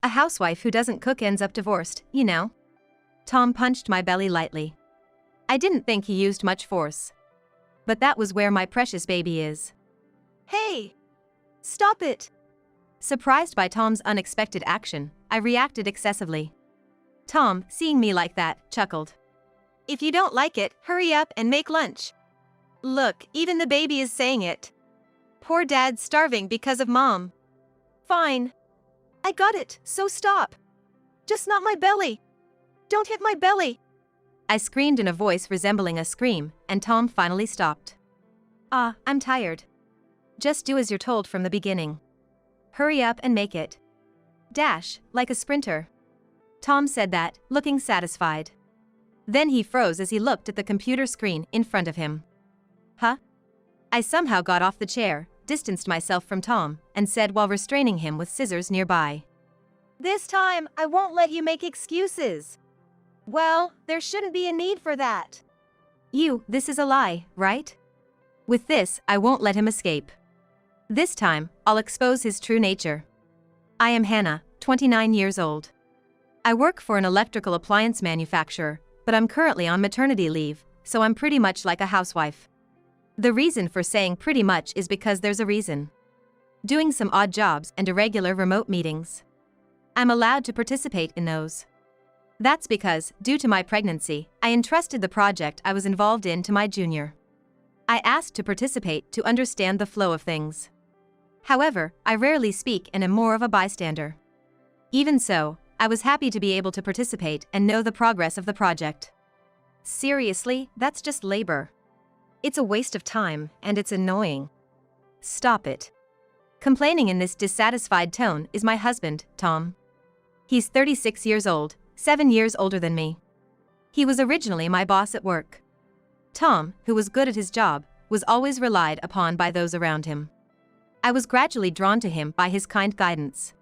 A housewife who doesn't cook ends up divorced, you know. Tom punched my belly lightly. I didn't think he used much force. But that was where my precious baby is. Hey! Stop it! Surprised by Tom's unexpected action, I reacted excessively. Tom, seeing me like that, chuckled. If you don't like it, hurry up and make lunch. Look, even the baby is saying it. Poor dad's starving because of mom. Fine. I got it, so stop. Just not my belly. Don't hit my belly. I screamed in a voice resembling a scream, and Tom finally stopped. I'm tired. Just do as you're told from the beginning. Hurry up and make it. Dash, like a sprinter. Tom said that, looking satisfied. Then he froze as he looked at the computer screen in front of him. Huh? I somehow got off the chair, distanced myself from Tom, and said while restraining him with scissors nearby. This time, I won't let you make excuses. Well, there shouldn't be a need for that. This is a lie, right? With this, I won't let him escape. This time, I'll expose his true nature. I am Hannah, 29 years old. I work for an electrical appliance manufacturer, but I'm currently on maternity leave, so I'm pretty much like a housewife. The reason for saying pretty much is because there's a reason. Doing some odd jobs and irregular remote meetings. I'm allowed to participate in those. That's because, due to my pregnancy, I entrusted the project I was involved in to my junior. I asked to participate to understand the flow of things. However, I rarely speak and am more of a bystander. Even so, I was happy to be able to participate and know the progress of the project. Seriously, that's just labor. It's a waste of time, and it's annoying. Stop it. Complaining in this dissatisfied tone is my husband, Tom. He's 36 years old, 7 years older than me. He was originally my boss at work. Tom, who was good at his job, was always relied upon by those around him. I was gradually drawn to him by his kind guidance.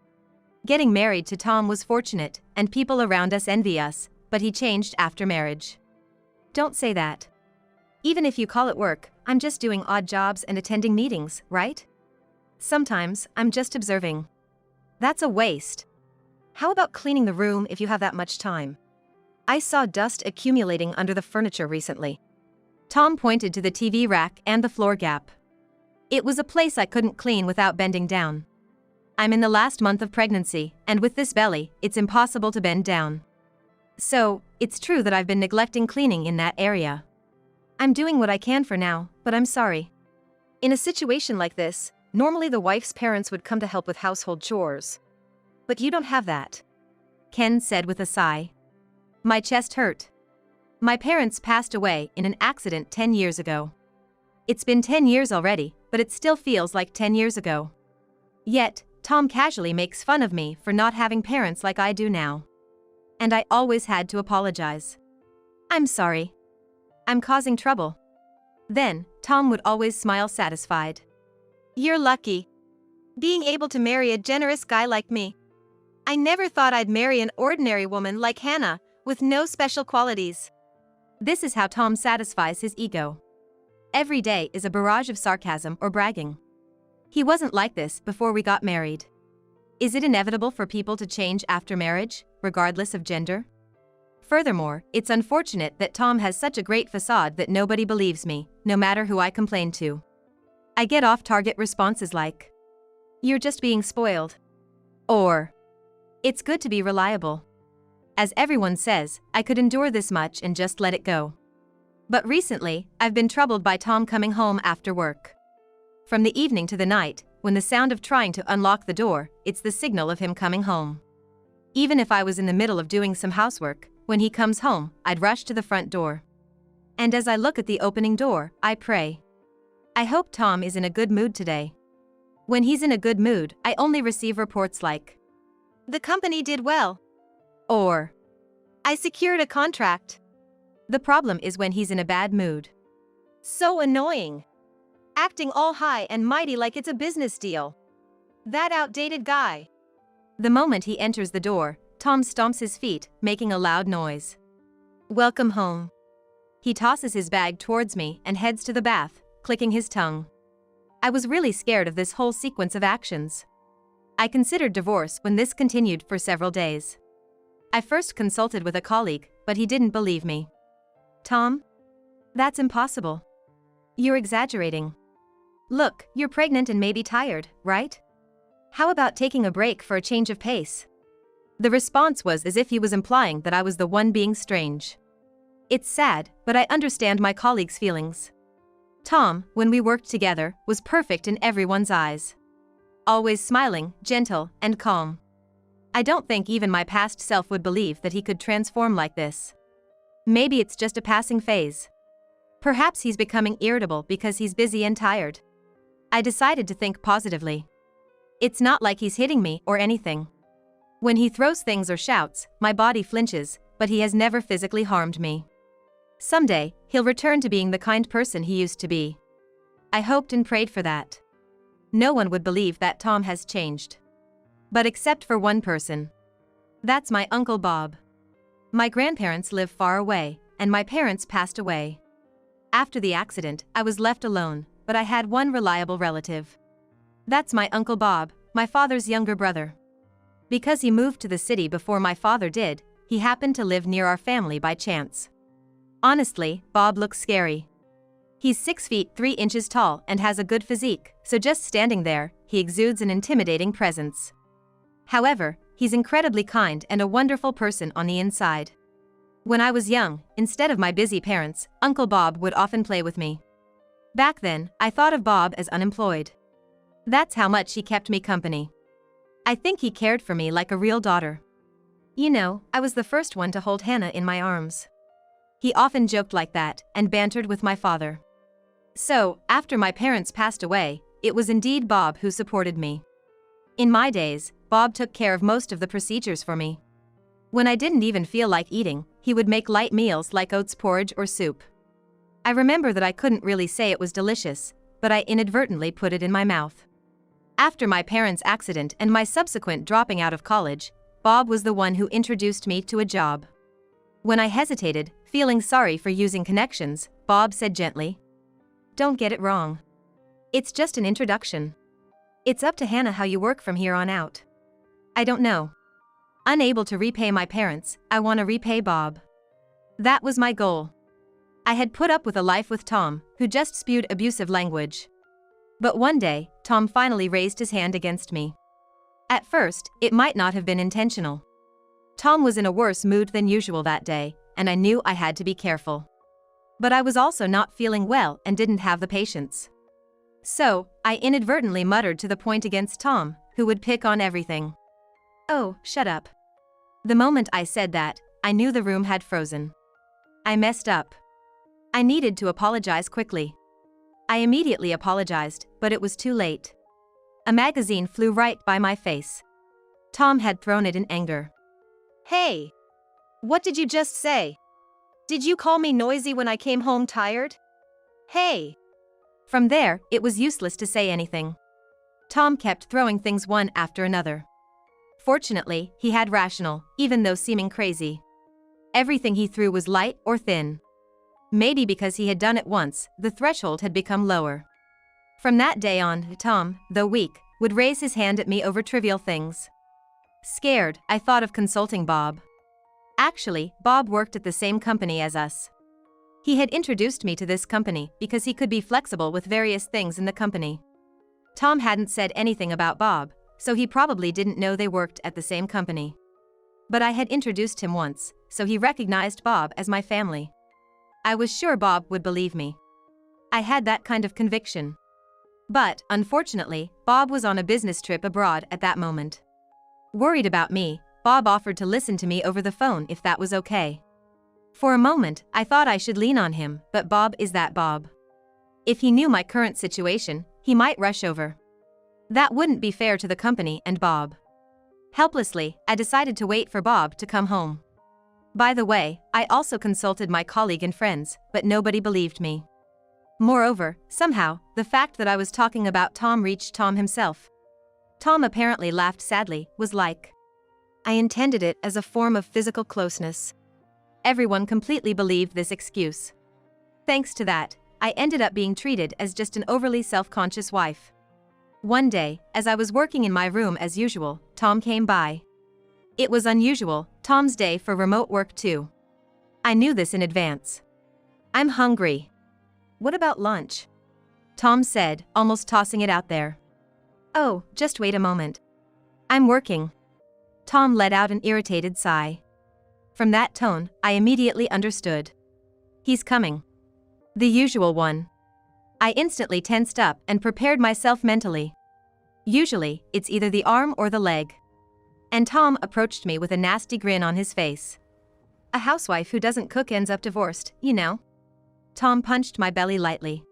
Getting married to Tom was fortunate, and people around us envy us, but he changed after marriage. Don't say that. Even if you call it work, I'm just doing odd jobs and attending meetings, right? Sometimes, I'm just observing. That's a waste. How about cleaning the room if you have that much time? I saw dust accumulating under the furniture recently. Tom pointed to the TV rack and the floor gap. It was a place I couldn't clean without bending down. I'm in the last month of pregnancy, and with this belly, it's impossible to bend down. So, it's true that I've been neglecting cleaning in that area. I'm doing what I can for now, but I'm sorry. In a situation like this, normally the wife's parents would come to help with household chores. But you don't have that. Ken said with a sigh. My chest hurt. My parents passed away in an accident 10 years ago. It's been 10 years already, but it still feels like 10 years ago. Yet, Tom casually makes fun of me for not having parents like I do now. And I always had to apologize. I'm sorry. I'm causing trouble. Then, Tom would always smile satisfied. You're lucky. Being able to marry a generous guy like me. I never thought I'd marry an ordinary woman like Hannah, with no special qualities. This is how Tom satisfies his ego. Every day is a barrage of sarcasm or bragging. He wasn't like this before we got married. Is it inevitable for people to change after marriage, regardless of gender? Furthermore, it's unfortunate that Tom has such a great facade that nobody believes me, no matter who I complain to. I get off-target responses like, "You're just being spoiled." Or, "It's good to be reliable." As everyone says, I could endure this much and just let it go. But recently, I've been troubled by Tom coming home after work. From the evening to the night, when the sound of trying to unlock the door, it's the signal of him coming home. Even if I was in the middle of doing some housework, when he comes home, I'd rush to the front door. And as I look at the opening door, I pray. I hope Tom is in a good mood today. When he's in a good mood, I only receive reports like, "The company did well." Or, "I secured a contract." The problem is when he's in a bad mood. So annoying. Acting all high and mighty like it's a business deal. That outdated guy. The moment he enters the door, Tom stomps his feet, making a loud noise. Welcome home. He tosses his bag towards me and heads to the bath, clicking his tongue. I was really scared of this whole sequence of actions. I considered divorce when this continued for several days. I first consulted with a colleague, but he didn't believe me. Tom? That's impossible. You're exaggerating. Look, you're pregnant and maybe tired, right? How about taking a break for a change of pace? The response was as if he was implying that I was the one being strange. It's sad, but I understand my colleague's feelings. Tom, when we worked together, was perfect in everyone's eyes. Always smiling, gentle, and calm. I don't think even my past self would believe that he could transform like this. Maybe it's just a passing phase. Perhaps he's becoming irritable because he's busy and tired. I decided to think positively. It's not like he's hitting me or anything. When he throws things or shouts, my body flinches, but he has never physically harmed me. Someday, he'll return to being the kind person he used to be. I hoped and prayed for that. No one would believe that Tom has changed. But except for one person. That's my Uncle Bob. My grandparents live far away, and my parents passed away. After the accident, I was left alone, but I had one reliable relative. That's my Uncle Bob, my father's younger brother. Because he moved to the city before my father did, he happened to live near our family by chance. Honestly, Bob looks scary. He's 6 feet 3 inches tall and has a good physique, so just standing there, he exudes an intimidating presence. However, he's incredibly kind and a wonderful person on the inside. When I was young, instead of my busy parents, Uncle Bob would often play with me. Back then, I thought of Bob as unemployed. That's how much he kept me company. I think he cared for me like a real daughter. You know, I was the first one to hold Hannah in my arms. He often joked like that and bantered with my father. So, after my parents passed away, it was indeed Bob who supported me. In my days, Bob took care of most of the procedures for me. When I didn't even feel like eating, he would make light meals like oats porridge or soup. I remember that I couldn't really say it was delicious, but I inadvertently put it in my mouth. After my parents' accident and my subsequent dropping out of college, Bob was the one who introduced me to a job. When I hesitated, feeling sorry for using connections, Bob said gently, "Don't get it wrong. It's just an introduction. It's up to Hannah how you work from here on out." I don't know. Unable to repay my parents, I want to repay Bob. That was my goal. I had put up with a life with Tom, who just spewed abusive language. But one day, Tom finally raised his hand against me. At first, it might not have been intentional. Tom was in a worse mood than usual that day, and I knew I had to be careful. But I was also not feeling well and didn't have the patience. So, I inadvertently muttered to the point against Tom, who would pick on everything. "Oh, shut up." The moment I said that, I knew the room had frozen. I messed up. I needed to apologize quickly. I immediately apologized, but it was too late. A magazine flew right by my face. Tom had thrown it in anger. Hey! What did you just say? Did you call me noisy when I came home tired? Hey! From there, it was useless to say anything. Tom kept throwing things one after another. Fortunately, he had rational, even though seeming crazy. Everything he threw was light or thin. Maybe because he had done it once, the threshold had become lower. From that day on, Tom, though weak, would raise his hand at me over trivial things. Scared, I thought of consulting Bob. Actually, Bob worked at the same company as us. He had introduced me to this company because he could be flexible with various things in the company. Tom hadn't said anything about Bob, so he probably didn't know they worked at the same company. But I had introduced him once, so he recognized Bob as my family. I was sure Bob would believe me. I had that kind of conviction. But, unfortunately, Bob was on a business trip abroad at that moment. Worried about me, Bob offered to listen to me over the phone if that was okay. For a moment, I thought I should lean on him, but Bob is that Bob. If he knew my current situation, he might rush over. That wouldn't be fair to the company and Bob. Helplessly, I decided to wait for Bob to come home. By the way, I also consulted my colleague and friends, but nobody believed me. Moreover, somehow, the fact that I was talking about Tom reached Tom himself. Tom apparently laughed sadly, was like, "I intended it as a form of physical closeness." Everyone completely believed this excuse. Thanks to that, I ended up being treated as just an overly self-conscious wife. One day, as I was working in my room as usual, Tom came by. It was unusual, Tom's day for remote work too. I knew this in advance. I'm hungry. What about lunch? Tom said, almost tossing it out there. Oh, just wait a moment. I'm working. Tom let out an irritated sigh. From that tone, I immediately understood. He's coming. The usual one. I instantly tensed up and prepared myself mentally. Usually, it's either the arm or the leg. And Tom approached me with a nasty grin on his face. A housewife who doesn't cook ends up divorced, you know. Tom punched my belly lightly.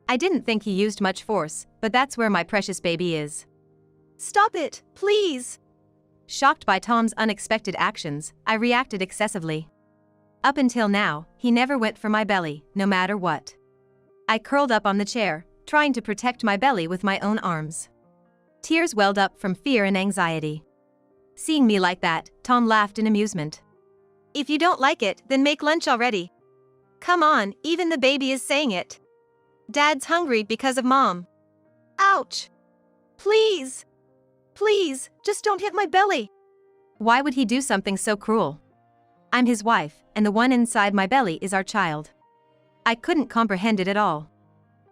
I didn't think he used much force, but that's where my precious baby is. Stop it, please. Shocked by Tom's unexpected actions, I reacted excessively. Up until now, he never went for my belly, no matter what. I curled up on the chair, trying to protect my belly with my own arms. Tears welled up from fear and anxiety. Seeing me like that, Tom laughed in amusement. If you don't like it, then make lunch already. Come on, even the baby is saying it. Dad's hungry because of Mom. Ouch! Please! Please, just don't hit my belly. Why would he do something so cruel? I'm his wife, and the one inside my belly is our child. I couldn't comprehend it at all.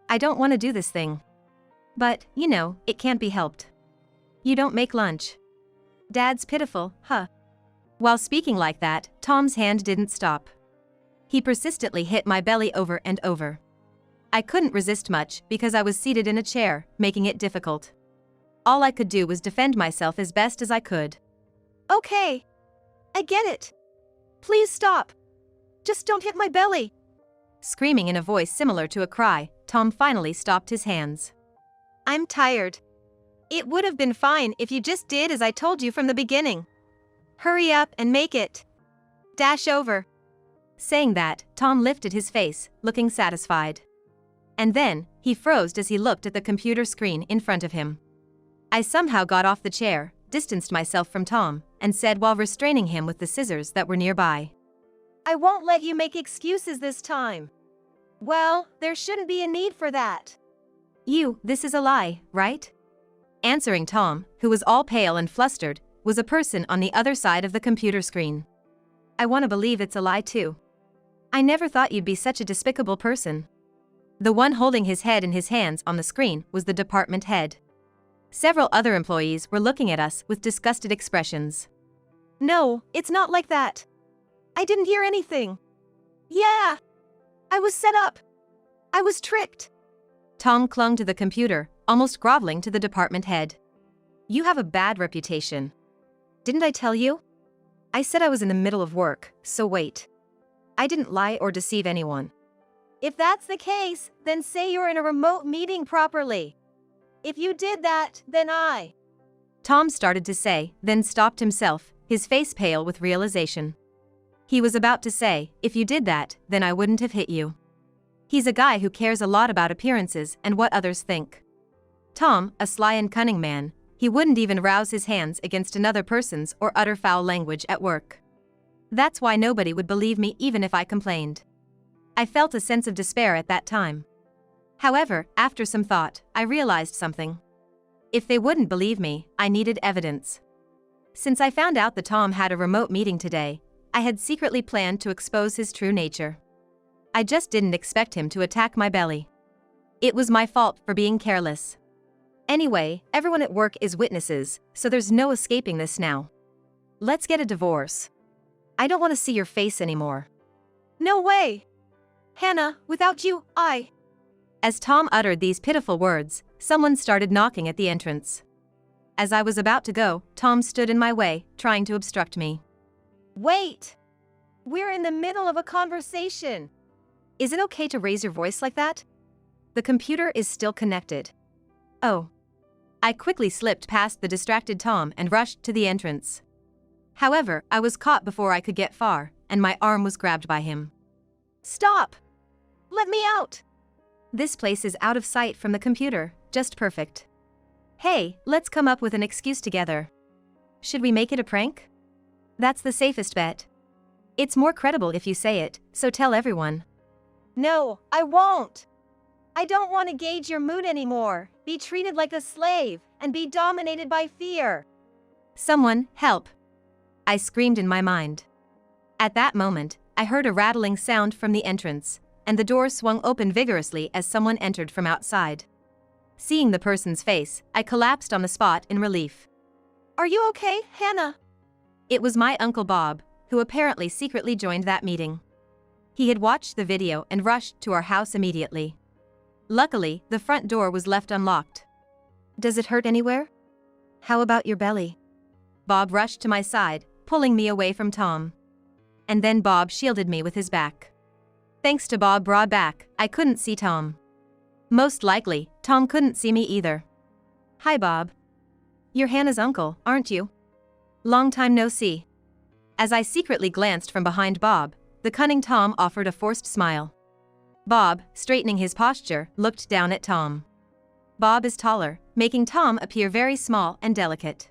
I don't want to do this thing. But, you know, it can't be helped. You don't make lunch. Dad's pitiful, huh? While speaking like that, Tom's hand didn't stop. He persistently hit my belly over and over. I couldn't resist much because I was seated in a chair, making it difficult. All I could do was defend myself as best as I could. Okay. I get it. Please stop. Just don't hit my belly. Screaming in a voice similar to a cry, Tom finally stopped his hands. I'm tired. It would have been fine if you just did as I told you from the beginning. Hurry up and make it. Dash over. Saying that, Tom lifted his face, looking satisfied. And then, he froze as he looked at the computer screen in front of him. I somehow got off the chair, distanced myself from Tom, and said while restraining him with the scissors that were nearby. I won't let you make excuses this time. Well, there shouldn't be a need for that. This is a lie, right? Answering Tom, who was all pale and flustered, was a person on the other side of the computer screen. I want to believe it's a lie too. I never thought you'd be such a despicable person. The one holding his head in his hands on the screen was the department head. Several other employees were looking at us with disgusted expressions. No, it's not like that. I didn't hear anything. Yeah. I was set up. I was tricked. Tom clung to the computer, almost groveling to the department head. You have a bad reputation. Didn't I tell you? I said I was in the middle of work, so wait. I didn't lie or deceive anyone. If that's the case, then say you're in a remote meeting properly. If you did that, then Tom started to say, then stopped himself, his face pale with realization. He was about to say, if you did that, then I wouldn't have hit you. He's a guy who cares a lot about appearances and what others think. Tom, a sly and cunning man, he wouldn't even rouse his hands against another person's or utter foul language at work. That's why nobody would believe me even if I complained. I felt a sense of despair at that time. However, after some thought, I realized something. If they wouldn't believe me, I needed evidence. Since I found out that Tom had a remote meeting today, I had secretly planned to expose his true nature. I just didn't expect him to attack my belly. It was my fault for being careless. Anyway, everyone at work is witnesses, so there's no escaping this now. Let's get a divorce. I don't want to see your face anymore. No way! Hannah, without you, As Tom uttered these pitiful words, someone started knocking at the entrance. As I was about to go, Tom stood in my way, trying to obstruct me. Wait! We're in the middle of a conversation. Is it okay to raise your voice like that? The computer is still connected. Oh. I quickly slipped past the distracted Tom and rushed to the entrance. However, I was caught before I could get far, and my arm was grabbed by him. Stop! Let me out! This place is out of sight from the computer, just perfect. Hey, let's come up with an excuse together. Should we make it a prank? That's the safest bet. It's more credible if you say it, so tell everyone. No, I won't. I don't want to gauge your mood anymore, be treated like a slave, and be dominated by fear. Someone, help! I screamed in my mind. At that moment, I heard a rattling sound from the entrance, and the door swung open vigorously as someone entered from outside. Seeing the person's face, I collapsed on the spot in relief. Are you okay, Hannah? It was my Uncle Bob, who apparently secretly joined that meeting. He had watched the video and rushed to our house immediately. Luckily, the front door was left unlocked. Does it hurt anywhere? How about your belly? Bob rushed to my side, pulling me away from Tom. And then Bob shielded me with his back. Thanks to Bob's broad back, I couldn't see Tom. Most likely, Tom couldn't see me either. Hi, Bob. You're Hannah's uncle, aren't you? Long time no see. As I secretly glanced from behind Bob, the cunning Tom offered a forced smile. Bob, straightening his posture, looked down at Tom. Bob is taller, making Tom appear very small and delicate.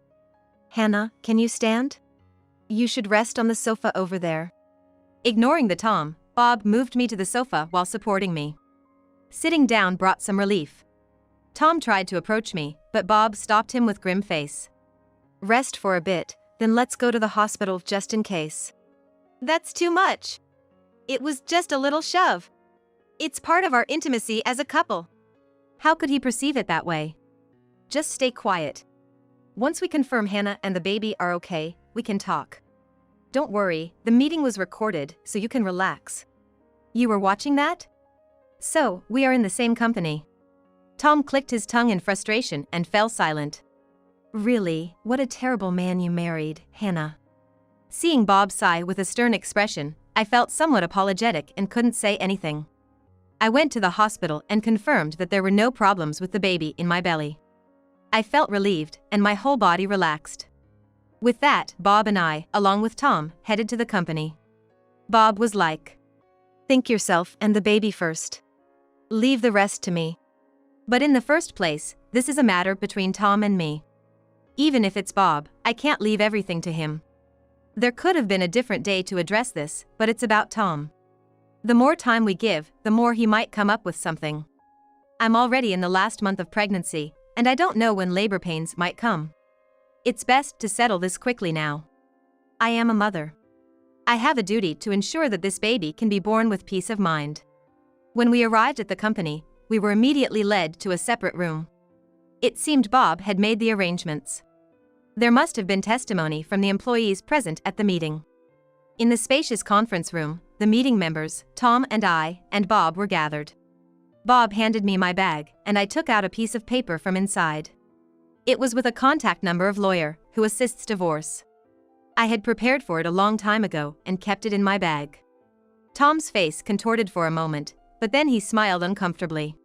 Hannah, can you stand? You should rest on the sofa over there. Ignoring the Tom, Bob moved me to the sofa while supporting me. Sitting down brought some relief. Tom tried to approach me, but Bob stopped him with grim face. Rest for a bit, then let's go to the hospital just in case. That's too much. It was just a little shove. It's part of our intimacy as a couple. How could he perceive it that way? Just stay quiet. Once we confirm Hannah and the baby are okay, we can talk. Don't worry, the meeting was recorded, so you can relax. You were watching that? So, we are in the same company. Tom clicked his tongue in frustration and fell silent. Really, what a terrible man you married, Hannah. Seeing Bob sigh with a stern expression, I felt somewhat apologetic and couldn't say anything. I went to the hospital and confirmed that there were no problems with the baby in my belly. I felt relieved, and my whole body relaxed. With that, Bob and I, along with Tom, headed to the company. Bob was like, think yourself and the baby first. Leave the rest to me. But in the first place, this is a matter between Tom and me. Even if it's Bob, I can't leave everything to him. There could have been a different day to address this, but it's about Tom. The more time we give, the more he might come up with something. I'm already in the last month of pregnancy, and I don't know when labor pains might come. It's best to settle this quickly now. I am a mother. I have a duty to ensure that this baby can be born with peace of mind. When we arrived at the company, we were immediately led to a separate room. It seemed Bob had made the arrangements. There must have been testimony from the employees present at the meeting. In the spacious conference room, the meeting members, Tom and I, and Bob were gathered. Bob handed me my bag, and I took out a piece of paper from inside. It was with a contact number of lawyer who assists divorce. I had prepared for it a long time ago and kept it in my bag. Tom's face contorted for a moment, but then he smiled uncomfortably.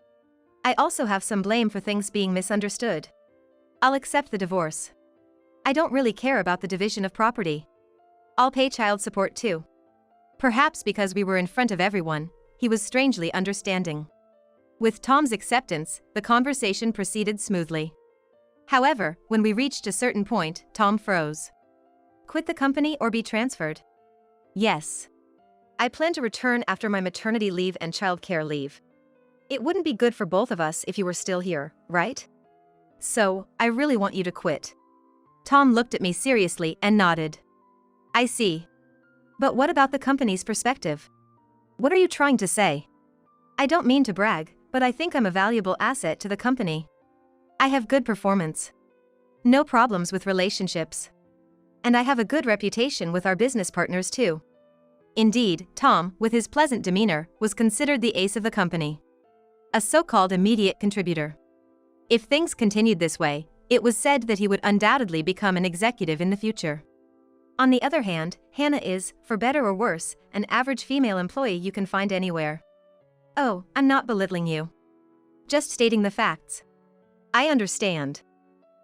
I also have some blame for things being misunderstood. I'll accept the divorce. I don't really care about the division of property. I'll pay child support too. Perhaps because we were in front of everyone, he was strangely understanding. With Tom's acceptance, the conversation proceeded smoothly. However, when we reached a certain point, Tom froze. Quit the company or be transferred? Yes. I plan to return after my maternity leave and childcare leave. It wouldn't be good for both of us if you were still here, right? So, I really want you to quit. Tom looked at me seriously and nodded. I see. But what about the company's perspective? What are you trying to say? I don't mean to brag, but I think I'm a valuable asset to the company. I have good performance. No problems with relationships. And I have a good reputation with our business partners too. Indeed, Tom, with his pleasant demeanor, was considered the ace of the company. A so-called immediate contributor. If things continued this way, it was said that he would undoubtedly become an executive in the future. On the other hand, Hannah is, for better or worse, an average female employee you can find anywhere. Oh, I'm not belittling you. Just stating the facts. I understand.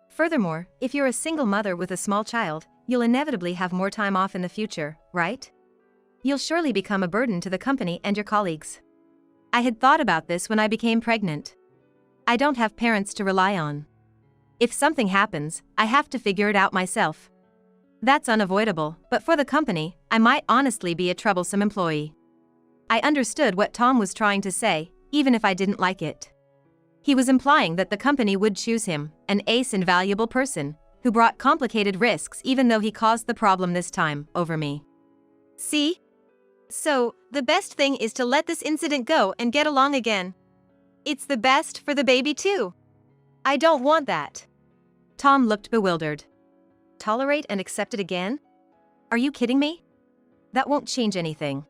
Furthermore, if you're a single mother with a small child, you'll inevitably have more time off in the future, right? You'll surely become a burden to the company and your colleagues. I had thought about this when I became pregnant. I don't have parents to rely on. If something happens, I have to figure it out myself. That's unavoidable, but for the company, I might honestly be a troublesome employee. I understood what Tom was trying to say, even if I didn't like it. He was implying that the company would choose him, an ace and valuable person, who brought complicated risks even though he caused the problem this time, over me. See? So, the best thing is to let this incident go and get along again. It's the best for the baby too. I don't want that. Tom looked bewildered. Tolerate and accept it again? Are you kidding me? That won't change anything.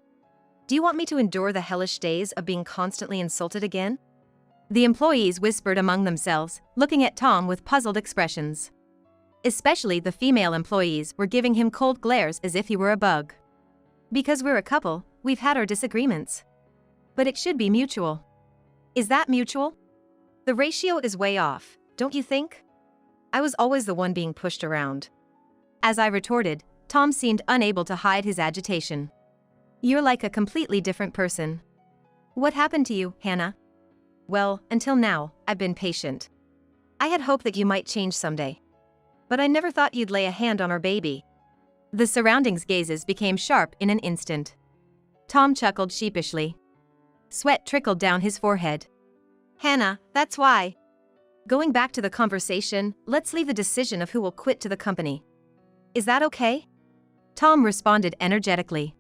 Do you want me to endure the hellish days of being constantly insulted again? The employees whispered among themselves, looking at Tom with puzzled expressions. Especially the female employees were giving him cold glares as if he were a bug. Because we're a couple, we've had our disagreements. But it should be mutual. Is that mutual? The ratio is way off, don't you think? I was always the one being pushed around. As I retorted, Tom seemed unable to hide his agitation. You're like a completely different person. What happened to you, Hannah? Well, until now, I've been patient. I had hoped that you might change someday. But I never thought you'd lay a hand on our baby. The surroundings' gazes became sharp in an instant. Tom chuckled sheepishly. Sweat trickled down his forehead. Hannah, that's why. Going back to the conversation, let's leave the decision of who will quit to the company. Is that okay? Tom responded energetically.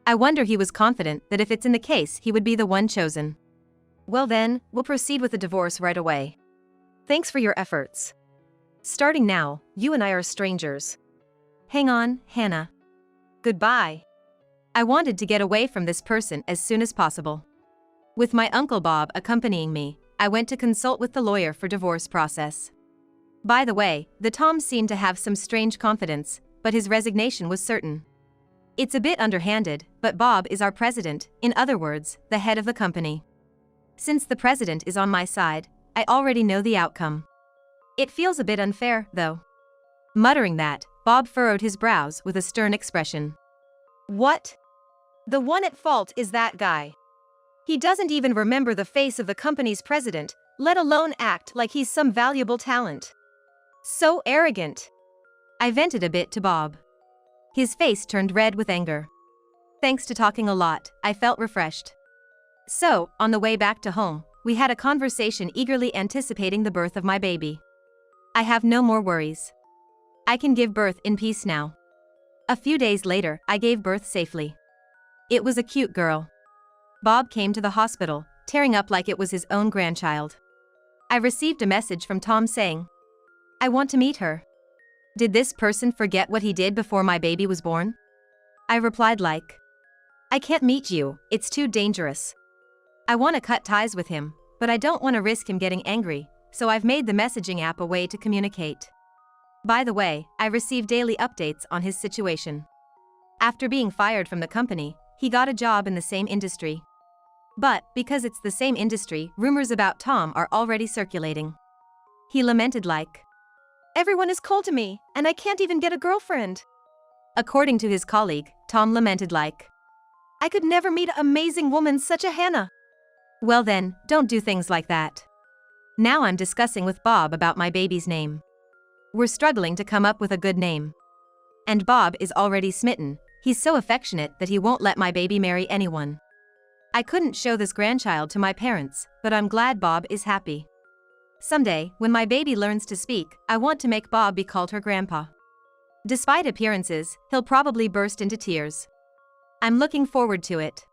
I wonder he was confident that if it's in the case he would be the one chosen. Well then, we'll proceed with the divorce right away. Thanks for your efforts. Starting now, you and I are strangers. Hang on, Hannah. Goodbye. I wanted to get away from this person as soon as possible. With my Uncle Bob accompanying me, I went to consult with the lawyer for divorce process. By the way, the Tom seemed to have some strange confidence, but his resignation was certain. It's a bit underhanded, but Bob is our president, in other words, the head of the company. Since the president is on my side, I already know the outcome. It feels a bit unfair, though. Muttering that, Bob furrowed his brows with a stern expression. What? The one at fault is that guy. He doesn't even remember the face of the company's president, let alone act like he's some valuable talent. So arrogant. I vented a bit to Bob. His face turned red with anger. Thanks to talking a lot, I felt refreshed. So, on the way back to home, we had a conversation eagerly anticipating the birth of my baby. I have no more worries. I can give birth in peace now. A few days later, I gave birth safely. It was a cute girl. Bob came to the hospital, tearing up like it was his own grandchild. I received a message from Tom saying, I want to meet her. Did this person forget what he did before my baby was born? I replied like, I can't meet you, it's too dangerous. I want to cut ties with him, but I don't want to risk him getting angry, so I've made the messaging app a way to communicate. By the way, I receive daily updates on his situation. After being fired from the company, he got a job in the same industry. But, because it's the same industry, rumors about Tom are already circulating. He lamented like, everyone is cold to me, and I can't even get a girlfriend. According to his colleague, Tom lamented like, I could never meet an amazing woman such a Hannah. Well then, don't do things like that. Now I'm discussing with Bob about my baby's name. We're struggling to come up with a good name. And Bob is already smitten, he's so affectionate that he won't let my baby marry anyone. I couldn't show this grandchild to my parents, but I'm glad Bob is happy. Someday, when my baby learns to speak, I want to make Bob be called her grandpa. Despite appearances, he'll probably burst into tears. I'm looking forward to it.